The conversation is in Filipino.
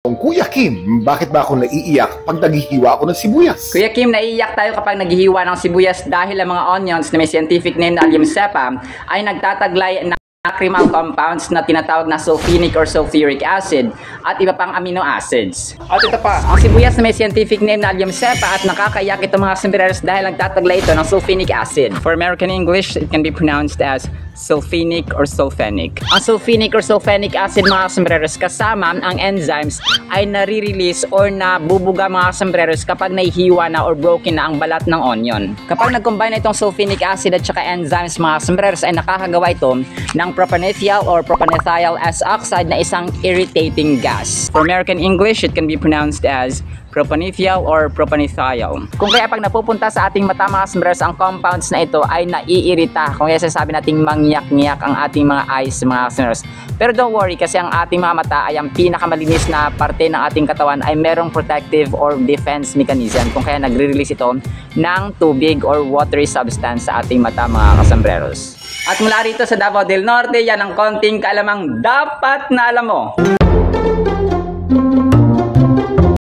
Kuya Kim, bakit ba ako naiiyak pag naghihiwa ako ng sibuyas? Kuya Kim, naiiyak tayo kapag naghihiwa ng sibuyas dahil ang mga onions na may scientific name na Allium cepa ay nagtataglay ng acrymal compounds na tinatawag na sulfinic or sulfuric acid at iba pang amino acids. At ito pa, ang sibuyas na may scientific name na Allium cepa at nakakaiyak itong mga sombreros dahil nagtataglay ito ng sulfinic acid. For American English, it can be pronounced as sulfinic or sulfenic. Ang sulfinic or sulfenic acid mga sombreros kasama ang enzymes ay nare-release or nabubuga mga sombreros kapag nahihiwa na or broken na ang balat ng onion. Kapag nag-combine itong sulfinic acid at saka enzymes mga sombreros ay nakakagawa ito ng propanethial or propanethial S oxide na isang irritating gas. For American English, it can be pronounced as propanethial or propanethial. Kung kaya pag napupunta sa ating mata mga sombreros, ang compounds na ito ay naiirita. Kung kaya sasabi nating mangyak-ngyak ang ating mga eyes mga sombreros. Pero don't worry kasi ang ating mga mata ay ang pinakamalinis na parte ng ating katawan ay merong protective or defense mechanism. Kung kaya nagre-release ito ng tubig or watery substance sa ating mata mga kasombreros. At mula rito sa Davao del Norte, yan ang konting kaalamang dapat na alam mo.